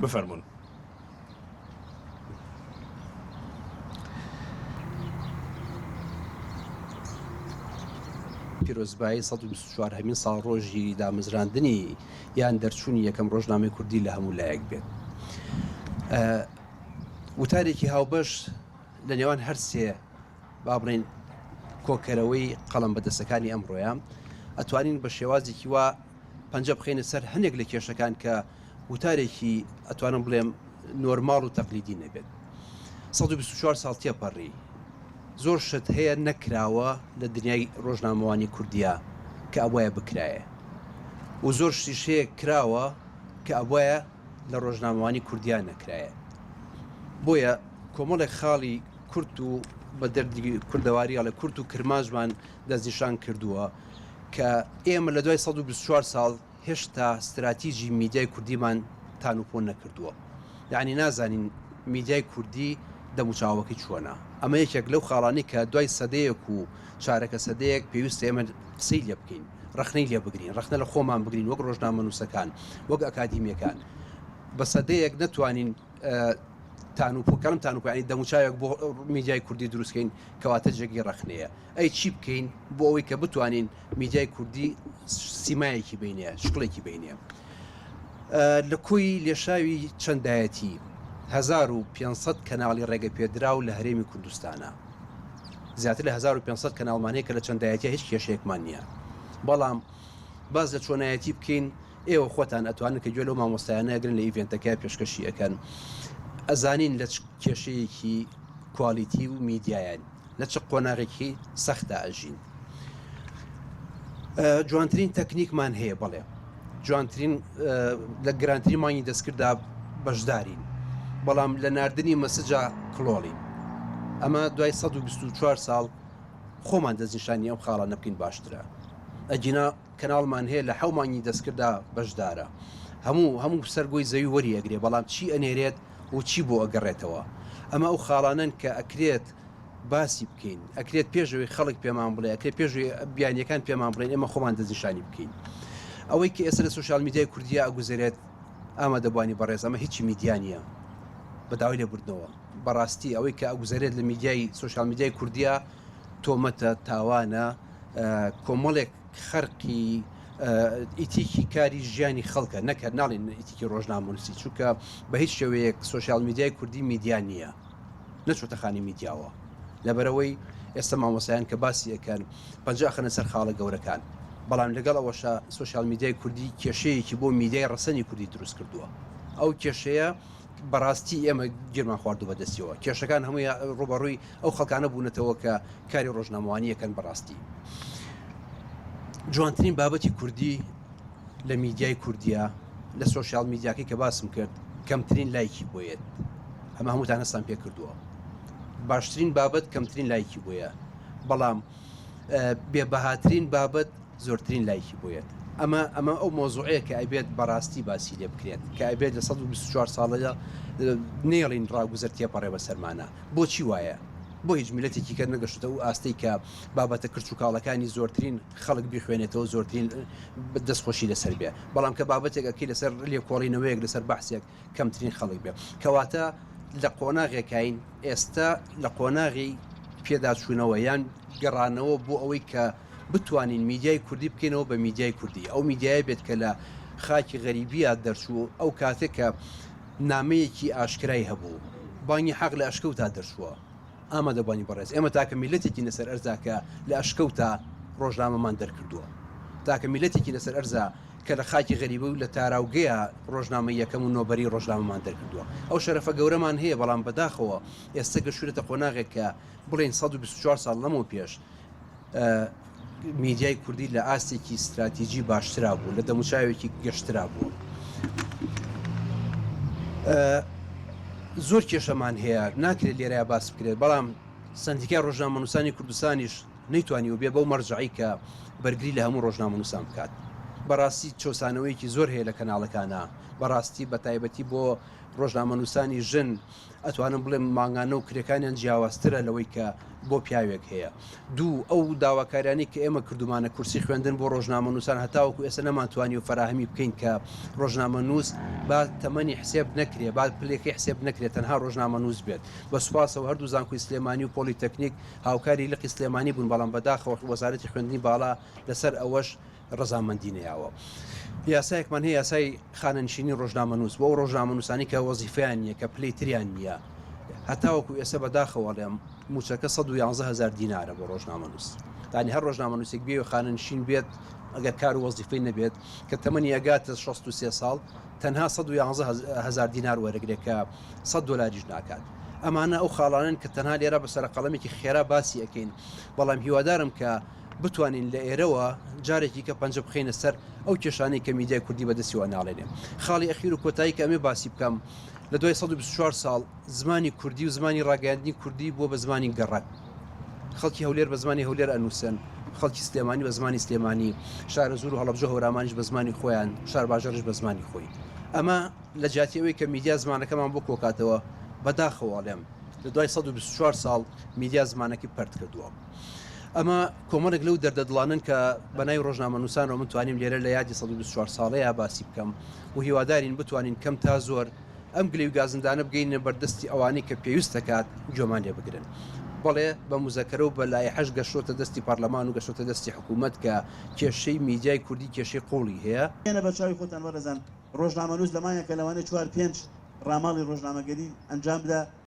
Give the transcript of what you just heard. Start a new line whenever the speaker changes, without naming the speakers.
بفەرمونون.
پیرۆزبایی 124 هەمین ساڵ ڕۆژی دامەزراندنی یان دەرچوونی یەکەم ڕۆژنامەی کوردی لە هەموو لایەک بێت. وتارێکی هاوبەش لە نێوان هەرسێ با بڵێن کۆکەرەوەی قەڵەم بەدەستەکانی ئەمڕۆیان ئەتوانین بە شێوازێکی وا پەنجە بخێنە سەر هەندێک لە کێشەکان کە وتارێکی ئەتوانم بڵێم نۆرماڵ و تەقلیدی نەبێت. 124 ساڵ تێپەڕی زۆر شت هەیە نەکراوە لە دنیای ڕۆژنامەوانی کوردیا کە ئەوایە بکرایە و زۆر شتیشەیە کراوە کە ئەوایە لە ڕۆژنامەوانی کوردیان نەکرایە. بۆیە کۆمەڵێک خاڵی کورت و بە دەردی کوردەواری لە کورت و کرماژمان دەستنیشان کردووە کە ئێمە لە دوای 124 ساڵ هێشتا استراتیژی میدیای کوردیمان تانوپۆن نەکردووە. یعنی نازانین میدیای کوردی دەموچاوەکەی چۆنە. ئەمە یەکێک لەو خاڵانی کە دوای سەدەیەک و چارەکە سەدەیەک پێویستە ئێمە قسەی لێ بکەین، ڕخنەی لێ بگرین، ڕخنە لە خۆمان بگرین وەک ڕۆژنامە نووسەکان وەک ئەکادیمیەکان. بە سەدەیەک نەتوانین تانوپۆکەڵم تانوپانی دەموچاوێک بۆ میدیای کوردی دروستکەین کەواتە جێگی ڕخنەیە. ئەی چی بکەین بۆ ئەوەی کە بتوانین میدیای کوردی سیمایەکی بینێ، شکڵێکی بینێ. لە کۆی لێشاوی چەندایەتی 1500 کەناڵی ڕێگە پێدرا و لە هەرێمی کوردستانە. زیاتر لە 1500 کەناڵمانەیە کە لە چەندایەتی هیچ کێشەیەکمان نییە. بەڵام باز لە چۆنایەتی بکەین ئێوە خۆتان ئەتوانن کە گوێ لەو مامۆستایانەگرن لە ئیڤێنتەکە پێشکەشی ئەەکەن. ئەزانین لە کێشەیەکی کوالیتی و میدیایان لە چ قۆناغێکی سەختە ئەژین. جوانترین تەکنیکمان هەیە بەڵێ جوانترین لە گرانترین مانگی دەستکردا بەشدارین، بەڵام لە ناردنی مەسجا کڵۆڵین. ئەمە دوای 124 ساڵ خۆمان دەستنیشانی ئەم خاڵە نەبکەین باشترە. ئەجینا کەناڵمان هەیە لە حەومانی دەستکردا بەشدارە، هەموو سەرگۆی زەوی وەری ئەگرێ، بەڵام چی ئەنێرێت و چی بۆ ئەگەڕێتەوە. ئەمە ئەو خاڵانن کە ئەکرێت باسی بکەین، ئەکرێت پێشەوەی خەڵک پێمان بڵێ، ئەکرێت پێشوی بیانیەکان پێمان بڵێن، ئێمە خۆمان دەستنیشانی بکەین. ئەوەی کە ئێستا لە سوشال میدیای کوردیا ئەگوزارێت ئامادەبوانی بەڕێز ئەمە هیچی میدیانە بەداوای لێبوردنەوە. بەڕاستی ئەوەی کە ئەگوزارێت لە میدیای سوشال میدیای کوردیا تۆمەتە، تاوانە، کۆمەڵێک خەرقی ئیتیکی کاری ژیانی خەڵکە نەکە، ناڵێن ئیتیکی ڕۆژنامەنووسی، چونکە بە هیچ شێوەیەک سوشال میدیای کوردی میدیان نییە، نەچۆتە خانی میدیاوە. لەبەرەوەی ئێستا مامۆسایان کە باسی ئەەکەن پەنجا خەنە سەر خاڵە گەورەکان، بەڵام لەگەڵ ئەوەشە سوشال میدیای کوردی کێشەیەکی بۆ میدیای ڕەسەنی کوردی دروست کردووە. ئەو کێشەیە بەڕاستی ئێمە گیرمان خواردو بەدەستیەوە. کێشەکان هەمووی ڕوبەڕووی ئەو خەڵکانە بوونەتەوە کە کاری ڕۆژنامەوانیەکەن. بەڕاستی جوانترین بابەتی کوردی لە میدیای کوردیا لە سوشال میدیاکەی کە باسم کرد کەمترین لایکی بۆیێت. ئەمە هەمووتان هەستان پێ کردووە. باشترین بابەت کەمترین لایکی بۆیە، بەڵام بێبەهاترین بابەت زۆرترین لایکی بۆیێت. ئەمە ئەو مۆزوعەیە کە ئەبێت بەڕاستی باسی لێ بکرێت، کە ئەبێت لە 124 ساڵەدا نێڵین ڕاگوزەر تێپەڕێ بە سەرمانە. بۆچی وایە؟ بۆ هیچ میلەتێکی کە نەگەشتە و ئاستەی کە بابەتە کرچ و کاڵەکانی زۆرترین خەڵک بیخوێنێتەوە، زۆرترین دەستخۆشی لەسەر بێ، بەڵام کە بابەتێکەکەی لەسەر لێکۆڵینەوەیەک لەسەر بەحسێک کەمترین خەڵک بێ. کەواتە لە قۆناغێکین ئێستا لە قۆناغی پێداچوونەوە یان گەڕانەوە بۆ ئەوەی کە بتوانین میدیای کوردی بکەینەوە بە میدیای کوردی. ئەو میدیای بێت کە لە خاکی غەریبیە دەرچوو، ئەو کاتێک کە نامەیەکی ئاشکرای هەبوو، بانگی حەق لە ئەشکەوتا دەرچووە. ئامادەبوانی بەڕێز ئێمە تاکە میلەتێکی لەسەر ئەرزاکە لە ئەشکەوتا ڕۆژنامەمان دەرکردووە، تاکە میلەتێکی لەسەر ئەرزا کە لە خاکی غەریبە و لە تاراوگەیە ڕۆژنامە یەکەم و نۆبەری ڕۆژنامەمان دەرکردووە. ئەو شەرەفە گەورەمان هەیە، بەڵام بەداخەوە ئێستا گەشتێتە قۆناغێک کە بڵێن 124 ساڵ لەمەوە پێش میدیای کوردی لە ئاستێکی استراتیژی باشترا بوو، لە دەموچاوێکی گەشترا بوو. زۆر کێشەمان هەیە، ناکرێت لێرەیە باس بکرێت، بەڵام سندیکای ڕۆژنامەنووسانی کوردستانیش نەیتوانی و بێ بەو مەرجعی کە بەرگری لە هەموو ڕۆژنامەنووسان بکات. بەڕاستی چۆسانەوەیکی زۆر هەیە لە کەناڵەکانە بەڕاستی بە تایبەتی بۆ ڕۆژنامەنووسانی ژن ئەتوانم بڵێم ماگانە و کرێکانیان جیاوازترە لەوەی کە بۆ پیاوێک هەیە دوو ئەو داواکارانی کە ئێمە کردومانە کورسی خوێندن بۆ ڕۆژنامەنووسان هەتاوەکو ئێستا نەمانتوانی و فراهمی بکەین کە ڕۆژنامەنووس با تەمەنی حسێب نەکرێ با پلێکی حسێب نەکرێت تەنها ڕۆژنامەنووس بێت بە سوپاسەوە هەردوو زانکۆی سلێمانی و پۆلیتەکنیک هاوکاری لقی سلێمانی بوون بەڵام بەداخەوە وەزارەتی خوێندنی باڵا لەسەر ئەوەش ڕەزامەندی نەیاوە یاسایەکمان هەیە یاسای خانەنشینی ڕۆژنامەنووس بۆ ڕۆژنامەنووسانی کە وەزیفیان نیە کە پلەیتریان نییە هەتاوەکو ئێستا بەداخەوەڵێم موچەکە 111,000 دینارە بۆ ڕۆژنامەنووس دانی هەر ڕۆژنامەنووسێک بێ و خانەنشین بێت ئەگەر کار و وەزیفەی نەبێت کە تەمەنی ئەگاتە 63 ساڵ تەنها 111,000 دینار وەرەگرێت کە $100 ناکات ئەمانە ئەو خاڵانن کە تەنها لێرە بەسەر قەڵەمێکی خێرا باسی ئەەکەین بەڵام هیوادارم کە بتوانین لە ئێرەوە جارێکی کە پەنجە بخینە سەر ئەو کێشانەی کە میدیای کوردی بەدەستیوە ناڵێنێ خاڵی ئەخیر و کۆتایی کە ئەمێ باسی بکەم لە دوای 124 ساڵ زمانی کوردی و زمانی ڕاگەاندنی کوردی بۆ بە زمانی گەڕک خەڵکی هەولێر بە زمانی هەولێر ئەنووسن خەڵکی سلێمانی بە زمانی سلێمانی شارە زور و هەڵەبجە هەورامانیش بە زمانی خۆیان شار باژەڕش بە زمانی خۆی ئەمە لە جاتیەوەی کە میدیا زمانەکەمان بۆ کۆکاتەوە بەداخەواڵێم لە دوای 124 ساڵ میدیا زمانەکەی پەرت کردووە ئەمە کۆمەڵێک لەو دەردەدڵانن کە بەنای ڕۆژنامەنووسانەوە من توانیم لێرە لە یادی 124 ساڵەیە باسی بکەم و هیوادارین بتوانین کەم تا زۆر ئەم گلەی و گازندانە بگەینە بەردەستی ئەوانەی کە پێویست دەکات جۆمان لێ بگرن بەڵێ بە مزەکەرە و بە لایحەش گەشتۆتە دەستی پارلەمان و گەشتۆتە دەستی حکوومەت کە کێشەی میدیای کوردی کێشەی قوڵی هەیە
یانە بە چاوی خۆتان وەرەزان ڕۆژنامەنووس لەمانە کە لەوانێت 4-5 ڕاماڵی ڕۆژنامەگەری ئەنجام بدە